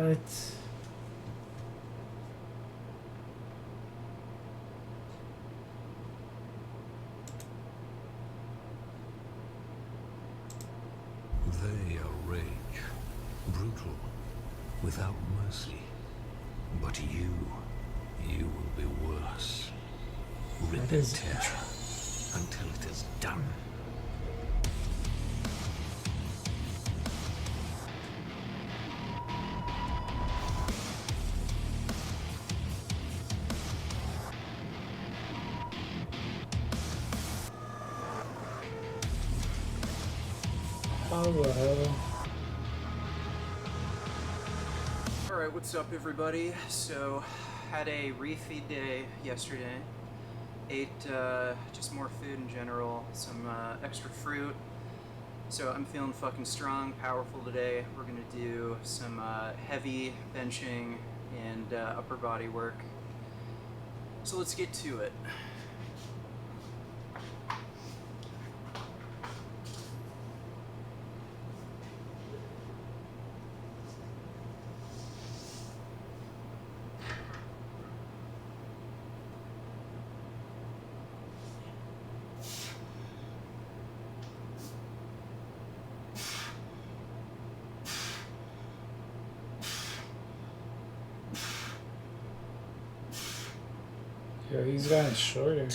What? They are rage, brutal, without mercy. But you will be worse. Rip and tear until it is done. Hello. Alright, what's up everybody? So, had a refeed day yesterday. Ate just more food in general, some extra fruit. So I'm feeling fucking strong, powerful today. We're gonna do some heavy benching and upper body work. So let's get to it. Yo, he's gotten shorter.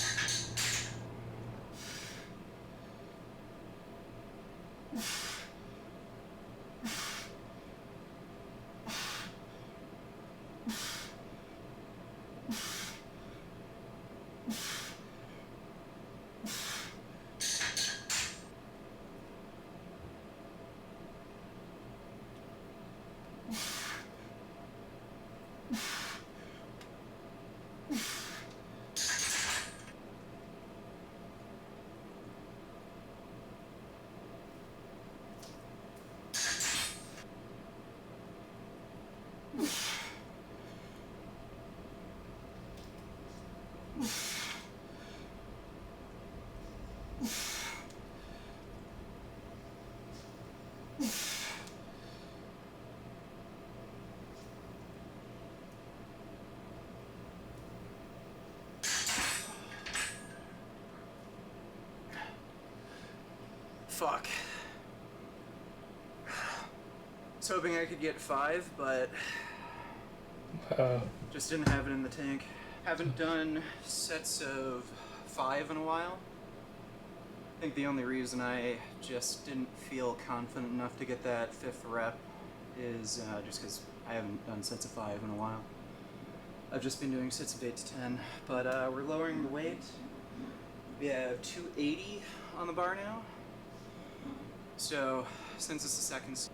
Fuck. I was hoping I could get 5, but just didn't have it in the tank. Haven't done sets of 5 in a while. I think the only reason I just didn't feel confident enough to get that 5th rep is just because I haven't done sets of 5 in a while. I've just been doing sets of 8 to 10, but we're lowering the weight. We have 280 on the bar now. So, since it's the second...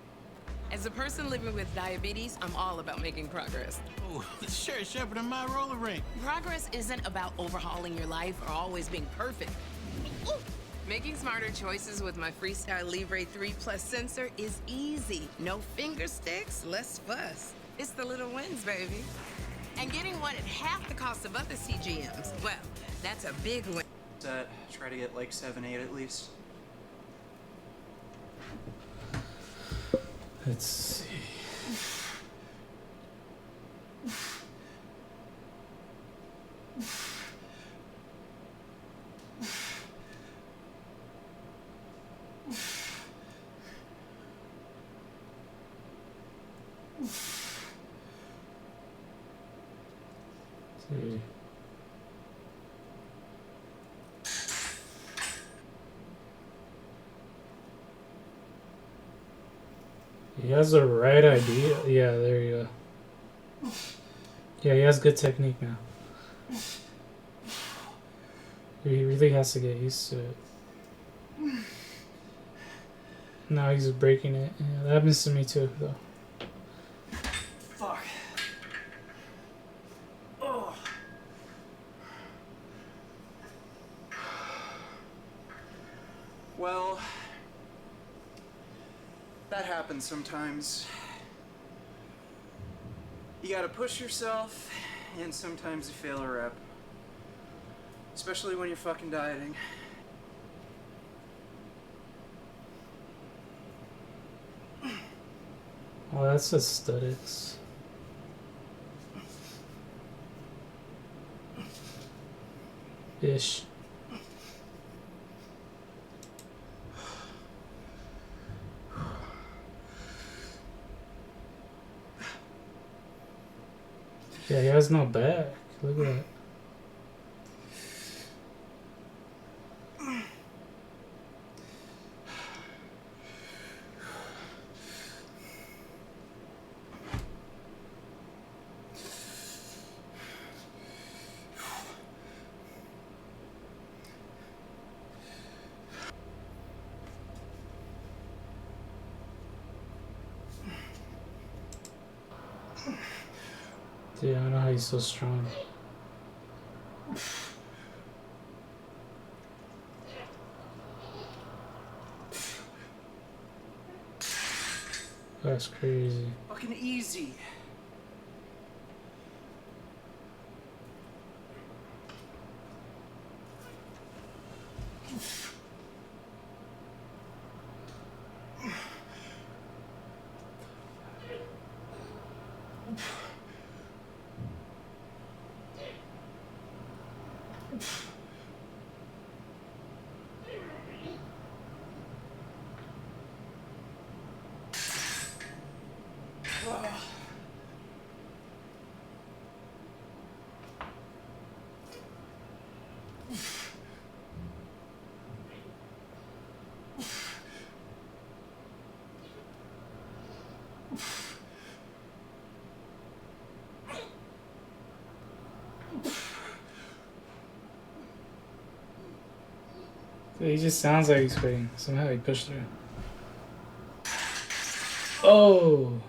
As a person living with diabetes, I'm all about making progress. Oh, sure, sharper than my roller rink. Progress isn't about overhauling your life or always being perfect. Ooh. Making smarter choices with my Freestyle Libre 3 Plus sensor is easy. No finger sticks, less fuss. It's the little wins, baby. And getting one at half the cost of other CGMs, well, that's a big win. Try to get like 7, 8 at least. Let's see. See. He has the right idea. Yeah, there you go. Yeah, he has good technique now. He really has to get used to it. Now he's breaking it. Yeah, that happens to me too, though. Fuck. Oh. Well, that happens sometimes. You gotta push yourself, and sometimes you fail a rep. Especially when you're fucking dieting. Oh, that's aesthetics. ish. Yeah, he has no back. Look at that. Dude, I don't know how he's so strong. That's crazy. Fucking easy. He just sounds like he's quitting. Somehow he pushed through. Oh!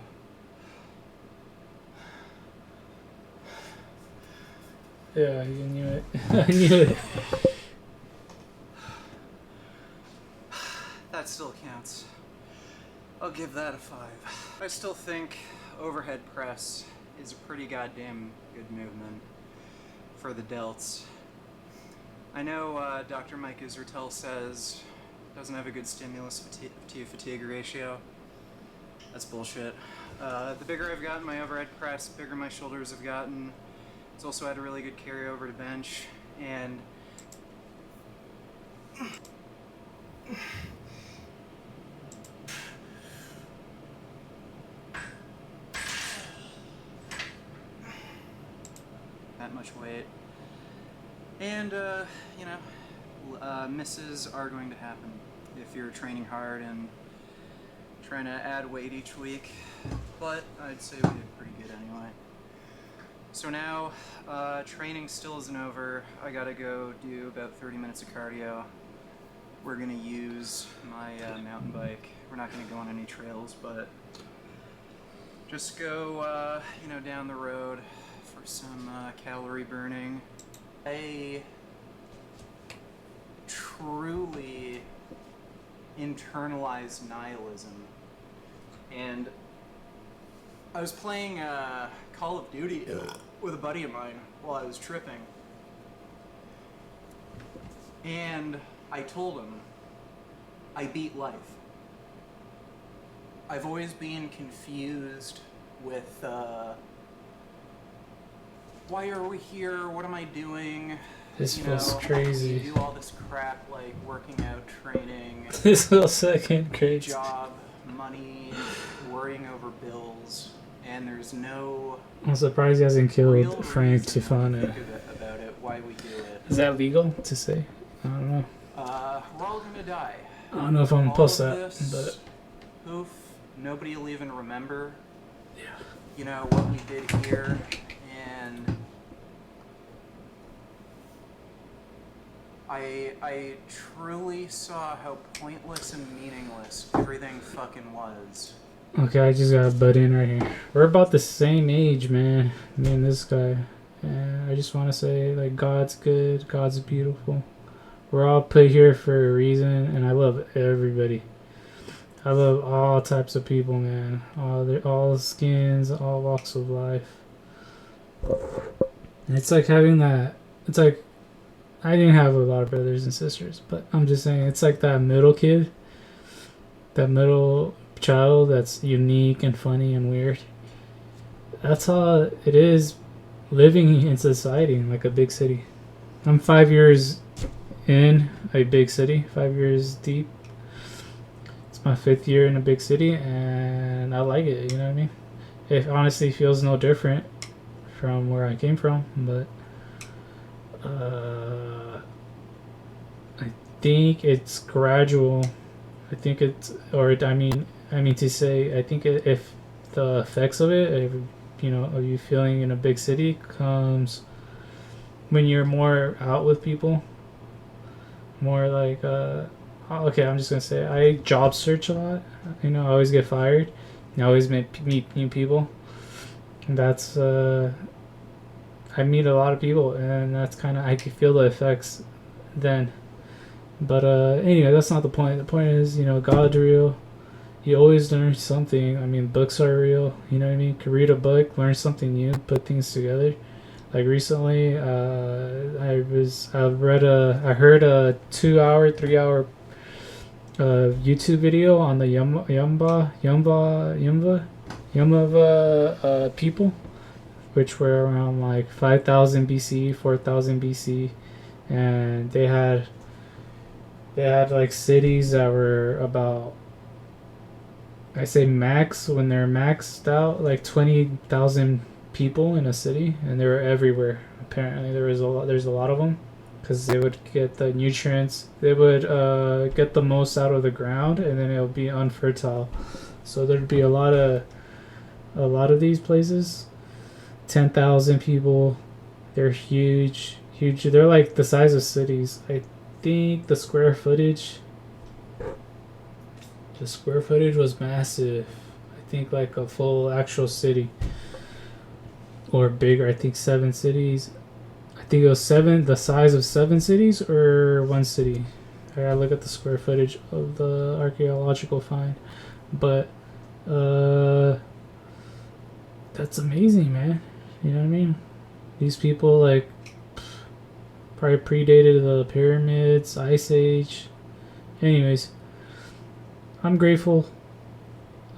Yeah, you knew it. I knew it. That still counts. I'll give that a 5. I still think overhead press is a pretty goddamn good movement for the delts. I know Dr. Mike Israetel says it doesn't have a good stimulus to fatigue ratio. That's bullshit. The bigger I've gotten my overhead press, the bigger my shoulders have gotten. It's also had a really good carryover to bench, and that much weight. And, you know, misses are going to happen if you're training hard and trying to add weight each week, but I'd say we did pretty good anyway. So now, training still isn't over. I gotta go do about 30 minutes of cardio. We're gonna use my mountain bike. We're not gonna go on any trails, but just go, you know, down the road for some calorie burning. I truly internalized nihilism, and I was playing Call of Duty with a buddy of mine while I was tripping, and I told him I beat life. I've always been confused with why are we here? What am I doing? This You feels know, crazy. You do all this crap like working out, training, This feels second crazy. job, money, worrying over bills, and there's no I'm surprised he hasn't real killed Frank reason Tufano. about it, why we do it. Is that legal to say? I don't know. We're all gonna die. I don't know if I'm gonna All post of that, this, but poof, nobody will even remember, yeah. you know, what we did here, and I truly saw how pointless and meaningless everything fucking was. Okay, I just got a butt in right here. We're about the same age, man. Me and this guy. And I just want to say, like, God's good. God's beautiful. We're all put here for a reason, and I love everybody. I love all types of people, man. All skins, all walks of life. And it's like having that. It's like I didn't have a lot of brothers and sisters, but I'm just saying it's like that middle kid, that middle child that's unique and funny and weird. That's all it is living in society in like a big city. I'm 5 years in a big city, 5 years deep. It's my 5th year in a big city, and I like it. You know what I mean? It honestly feels no different from where I came from, but I think it's gradual. I think it's, or I mean to say, I think if the effects of it, if, you know, of you feeling in a big city comes when you're more out with people, more like, okay, I'm just gonna say I job search a lot. You know, I always get fired. I always meet new people. And that's I meet a lot of people, and that's kind of, I can feel the effects then. But anyway, that's not the point. The point is, you know, God's real. You always learn something. I mean, books are real. You know what I mean? You can read a book, learn something new, put things together. Like recently, I heard a 2 hour, 3 hour YouTube video on the Yamava people, which were around like 5,000 BC, 4,000 BC, and they had like cities that were about, I say max, when they're maxed out, like 20,000 people in a city, and they were everywhere. Apparently, there's a lot of them, because they would get the nutrients, they would get the most out of the ground, and then it'll be unfertile. So there'd be a lot of these places. 10,000 people. They're huge. They're like the size of cities. I think the square footage was massive. I think like a full actual city or bigger. I think 7 cities. I think it was the size of 7 cities or 1 city. I gotta look at the square footage of the archaeological find. But that's amazing, man. You know what I mean? These people like probably predated the pyramids, Ice Age. Anyways, I'm grateful.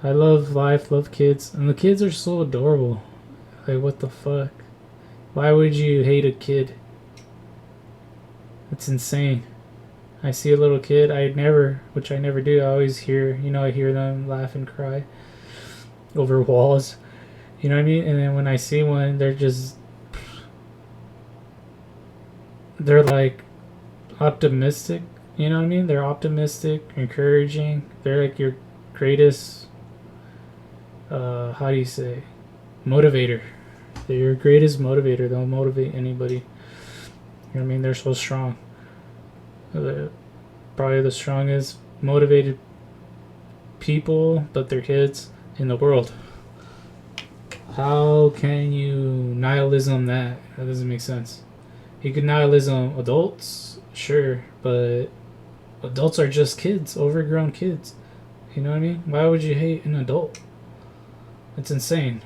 I love life, love kids, and the kids are so adorable. Like, what the fuck? Why would you hate a kid? It's insane. I see a little kid, which I never do, I always hear, you know, I hear them laugh and cry over walls. You know what I mean? And then when I see one, they're like optimistic. You know what I mean? They're optimistic, encouraging. They're like your greatest, how do you say, motivator. They're your greatest motivator. They'll motivate anybody. You know what I mean? They're so strong. They're probably the strongest motivated people, but they're kids, in the world. How can you nihilism that? That doesn't make sense. You could nihilism adults, sure, but adults are just kids, overgrown kids. You know what I mean? Why would you hate an adult? It's insane.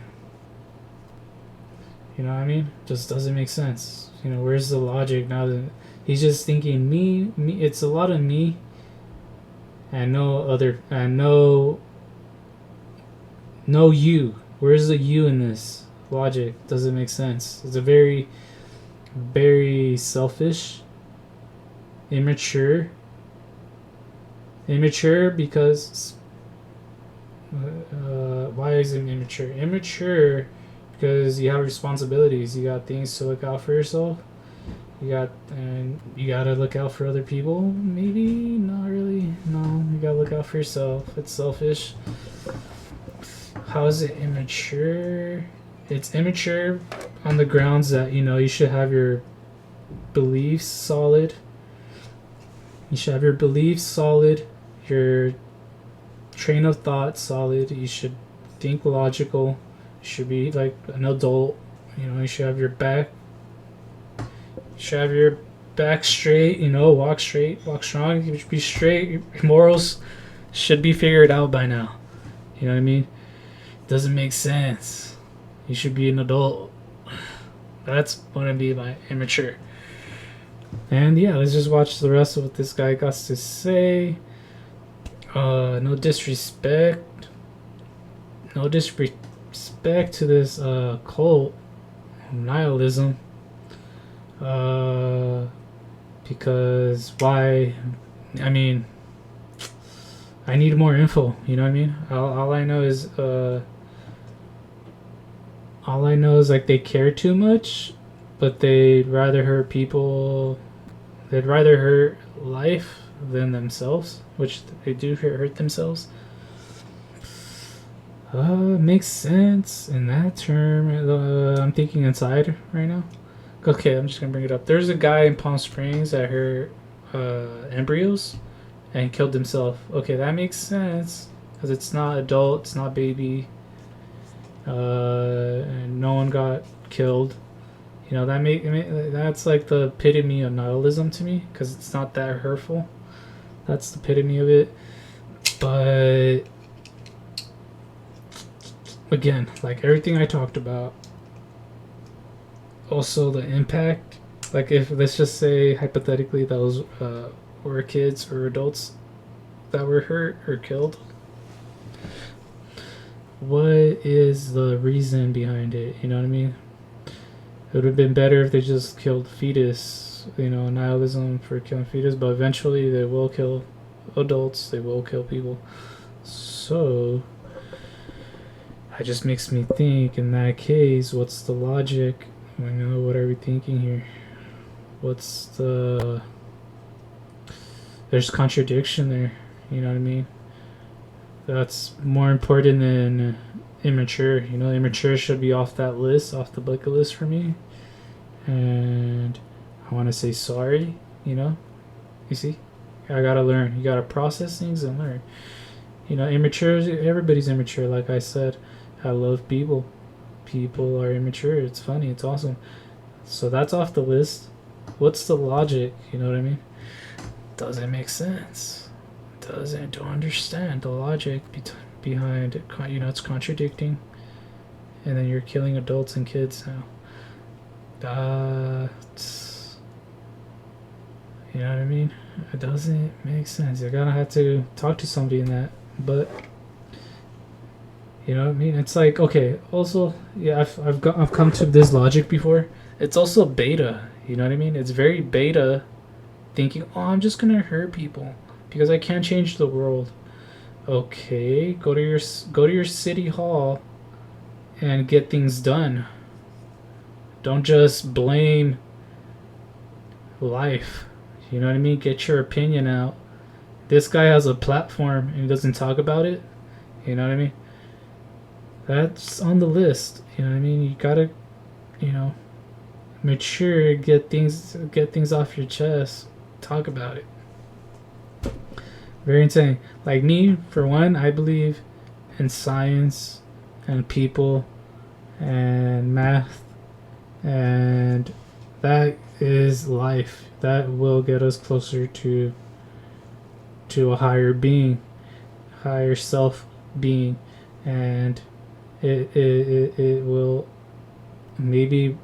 You know what I mean? Just doesn't make sense. You know, where's the logic now? That he's just thinking me. It's a lot of me, and no you. Where's the you in this logic? Doesn't make sense. It's a very, very selfish, immature because why is it immature? Immature because you have responsibilities. You got things to look out for yourself. You gotta look out for other people. Maybe not really. No, you gotta look out for yourself. It's selfish. How is it immature? It's immature on the grounds that, you know, you should have your beliefs solid. You should have your beliefs solid, your train of thought solid. You should think logical. You should be like an adult. You know, you should have your back. You should have your back straight. You know, walk straight, walk strong. You should be straight. Your morals should be figured out by now. You know what I mean? Doesn't make sense. You should be an adult. That's what I mean by immature. And yeah, let's just watch the rest of what this guy got to say. No disrespect. No disrespect to this cult nihilism. Because why? I mean, I need more info. You know what I mean? All I know is like they care too much, but they'd rather hurt people. They'd rather hurt life than themselves, which they do hurt themselves. Makes sense in that term. I'm thinking inside right now. Okay, I'm just gonna bring it up. There's a guy in Palm Springs that hurt embryos and killed himself. Okay, that makes sense because it's not adult, it's not baby, and no one got killed. You know that's like the epitome of nihilism to me because it's not that hurtful. That's the epitome of it. But again, like everything I talked about, also the impact. Like if let's just say hypothetically those were kids or adults that were hurt or killed. What is the reason behind it? You know what I mean? It would have been better if they just killed fetus. You know, nihilism for killing fetus, but eventually they will kill adults. They will kill people. So it just makes me think. In that case, what's the logic? You know, what are we thinking here? What's the... There's contradiction there. You know what I mean? That's more important than immature. You know, immature should be off that list, off the bucket list for me. And I want to say sorry, you know? You see? I gotta learn. You gotta process things and learn. You know, immature, everybody's immature, like I said. I love people. People are immature. It's funny. It's awesome. So that's off the list. What's the logic? You know what I mean? Doesn't make sense. Don't understand the logic behind it. You know, it's contradicting. And then you're killing adults and kids now. You know what I mean? It doesn't make sense. You're gonna have to talk to somebody in that. But you know what I mean? It's like, okay, also, yeah, I've come to this logic before. It's also beta, you know what I mean? It's very beta thinking, oh, I'm just gonna hurt people because I can't change the world. Okay, go to your city hall and get things done. Don't just blame life. You know what I mean? Get your opinion out. This guy has a platform and he doesn't talk about it. You know what I mean? That's on the list. You know what I mean? You gotta, you know, mature, get things off your chest. Talk about it. Very insane. Like me, for one, I believe in science and people and math, and that is life. That will get us closer to a higher being, higher self being, and it will maybe,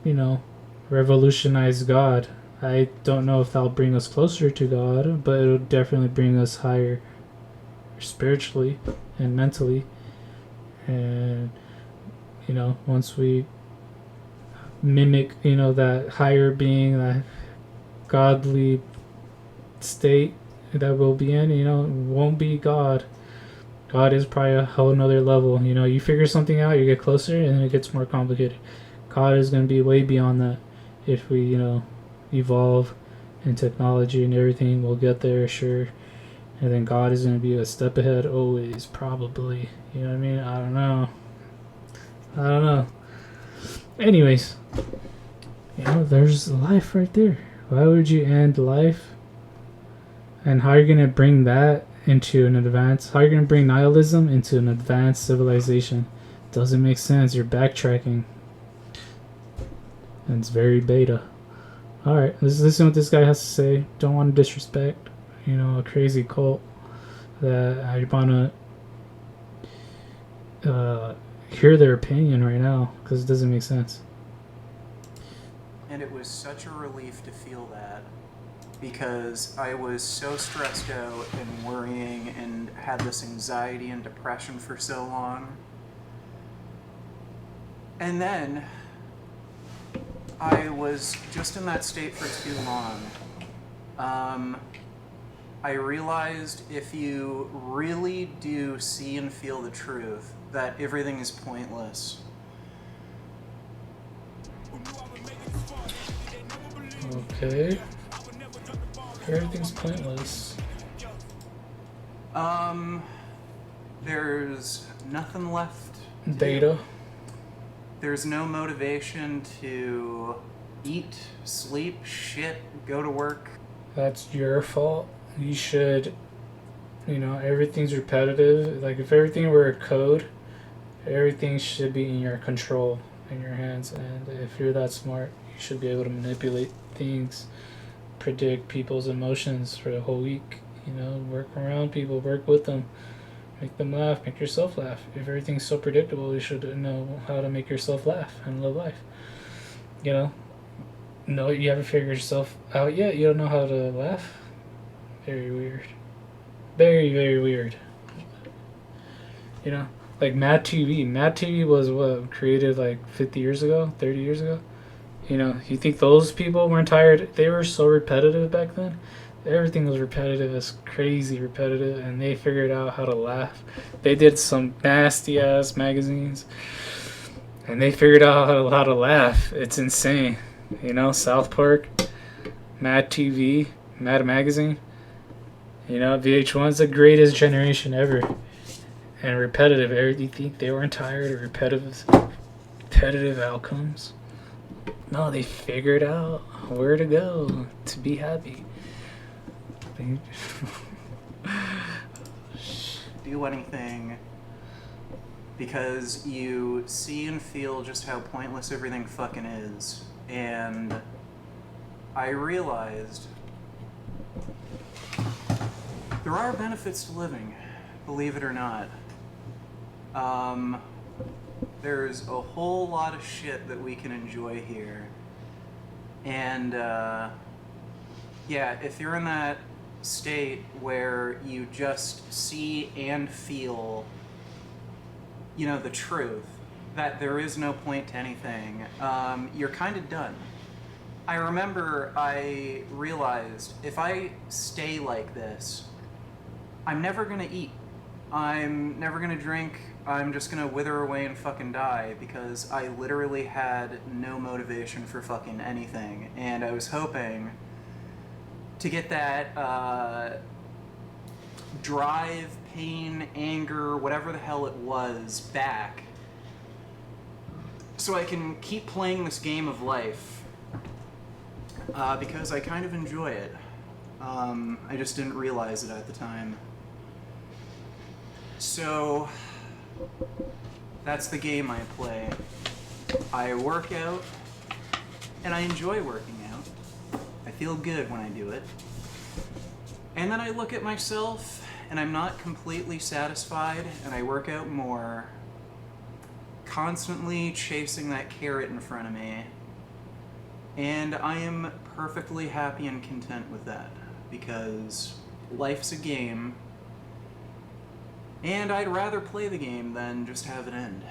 you know, revolutionize God. I don't know if that'll bring us closer to God, but it'll definitely bring us higher spiritually and mentally. And you know, once we mimic, you know, that higher being, that godly state that we'll be in, you know, it won't be God. God is probably a whole nother level. You know, you figure something out, you get closer, and then it gets more complicated. God is going to be way beyond that. If we, you know, evolve in technology and everything, we'll get there, sure. And then God is going to be a step ahead always, probably. You know what I mean? I don't know. Anyways, you know, there's life right there. Why would you end life? And how are you going to bring that into an advanced... How are you going to bring nihilism into an advanced civilization? Doesn't make sense. You're backtracking. And it's very beta. Alright, let's listen to what this guy has to say. Don't want to disrespect, you know, a crazy cult that I want to hear their opinion right now, because it doesn't make sense. And it was such a relief to feel that, because I was so stressed out and worrying and had this anxiety and depression for so long. And then I was just in that state for too long. I realized if you really do see and feel the truth, that everything is pointless. Okay. Everything's pointless. There's nothing left to Data. do. There's no motivation to eat, sleep, shit, go to work. That's your fault. You should, everything's repetitive. Like, if everything were a code, everything should be in your control, in your hands. And if you're that smart, you should be able to manipulate things, predict people's emotions for the whole week. Work around people, work with them, make them laugh, make yourself laugh. If everything's so predictable, you should know how to make yourself laugh and live life. No, you haven't figured yourself out yet? You don't know how to laugh? Very weird. Very, very weird. Like Mad TV. Mad TV was what, created like 50 years ago, 30 years ago? You think those people weren't tired? They were so repetitive back then. Everything was repetitive, it's crazy repetitive, and they figured out how to laugh. They did some nasty ass magazines, and they figured out how to laugh. It's insane. South Park, Mad TV, Mad Magazine. VH1's the greatest generation ever. And repetitive. You think they weren't tired of repetitive outcomes? No, they figured out where to go to be happy. Do anything because you see and feel just how pointless everything fucking is. And I realized there are benefits to living, believe it or not. There's a whole lot of shit that we can enjoy here. And yeah, if you're in that state where you just see and feel, the truth, that there is no point to anything, you're kind of done. I remember I realized if I stay like this, I'm never gonna eat. I'm never gonna drink. I'm just gonna wither away and fucking die because I literally had no motivation for fucking anything. And I was hoping to get that drive, pain, anger, whatever the hell it was, back so I can keep playing this game of life because I kind of enjoy it. I just didn't realize it at the time. So that's the game I play. I work out and I enjoy working out. I feel good when I do it. And then I look at myself and I'm not completely satisfied and I work out more, constantly chasing that carrot in front of me. And I am perfectly happy and content with that because life's a game and I'd rather play the game than just have it end.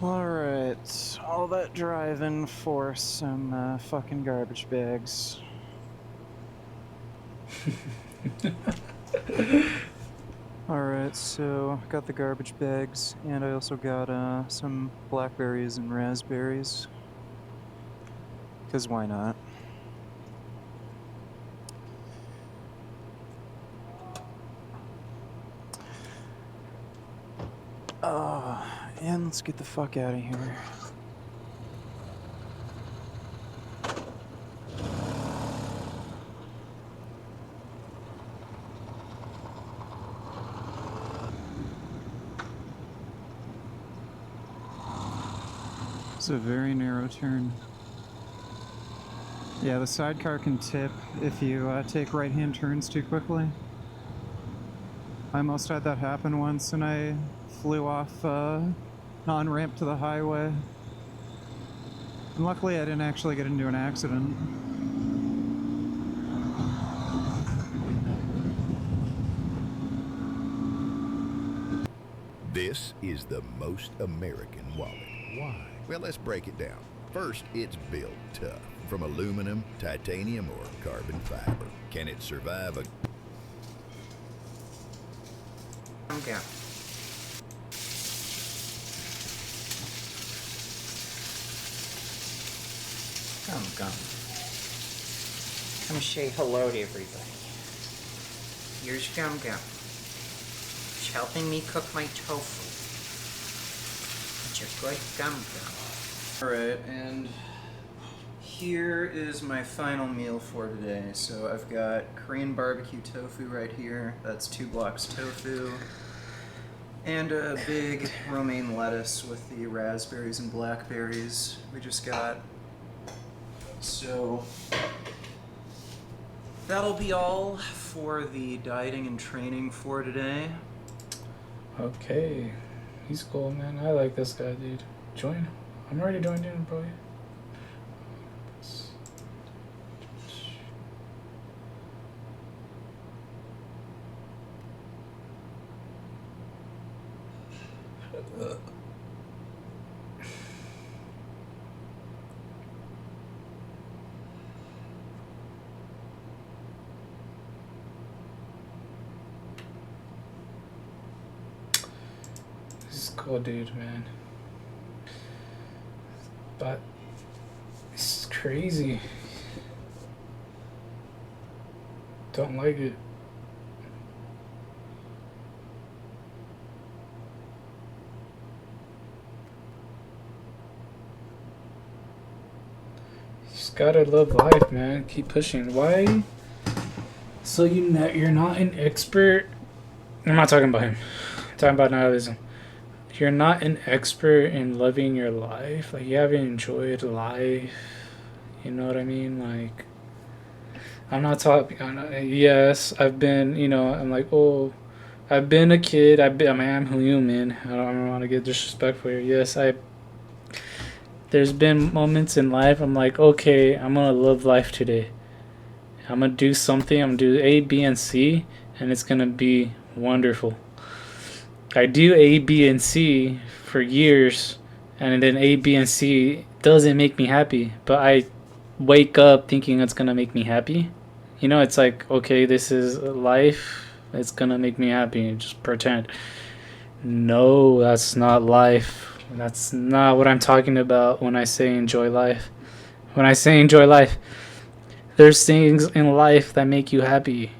Alright, all that driving for some fucking garbage bags. Alright, so got the garbage bags, and I also got some blackberries and raspberries. 'Cause why not? And let's get the fuck out of here. It's a very narrow turn. Yeah, the sidecar can tip if you take right-hand turns too quickly. I almost had that happen once and I flew off on-ramp to the highway. Luckily, I didn't actually get into an accident. This is the most American wallet. Why? Well, let's break it down. First, it's built tough, from aluminum, titanium, or carbon fiber. Can it survive a... Okay. Come. Come say hello to everybody. Here's Gum. She's helping me cook my tofu. It's a good Gum. Alright, and here is my final meal for today. So I've got Korean barbecue tofu right here. That's 2 blocks tofu. And a big romaine lettuce with the raspberries and blackberries we just got. So that'll be all for the dieting and training for today. Okay, he's cool, man. I like this guy, dude. Join. I'm already joined in, bro. This is cool, dude, man. But it's crazy. Don't like it. You just gotta love life, man. Keep pushing. Why? So you're not an expert. I'm not talking about him. I'm talking about nihilism. You're not an expert in loving your life. Like, you haven't enjoyed life. You know what I mean? Like, I'm not talking. Yes, I've been. I'm like, oh, I've been a kid. I'm human. I don't want to get disrespectful here. Yes, there's been moments in life I'm like, okay, I'm gonna live life today. I'm gonna do something. I'm gonna do A, B, and C, and it's gonna be wonderful. I do A, B, and C for years, and then A, B, and C doesn't make me happy, but I wake up thinking it's gonna make me happy. It's like, okay, this is life, it's gonna make me happy, just pretend. No, that's not life. That's not what I'm talking about when I say enjoy life. When I say enjoy life, there's things in life that make you happy.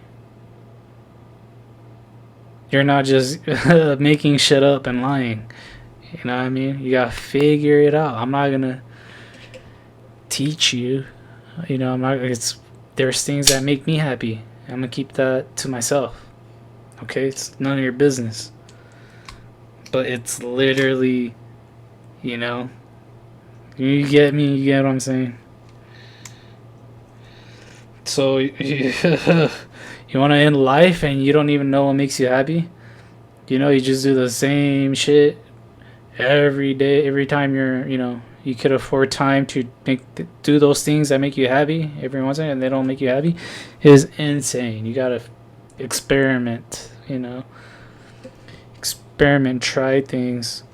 You're not just making shit up and lying. You know what I mean? You gotta figure it out. I'm not gonna teach you. There's things that make me happy. I'm gonna keep that to myself. Okay? It's none of your business. But it's literally, you get me, you get what I'm saying? So, you want to end life and you don't even know what makes you happy? You just do the same shit every day, every time you could afford time to do those things that make you happy every once in a while, and they don't make you happy, is insane. You gotta experiment, experiment, try things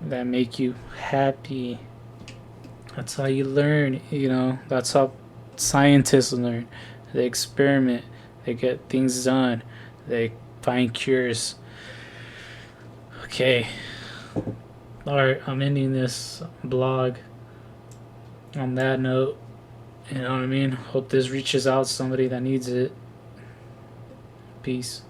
that make you happy. That's how you learn, that's how scientists learn. They experiment, they get things done, they find cures. Okay. Alright, I'm ending this blog on that note. You know what I mean? Hope this reaches out to somebody that needs it. Peace.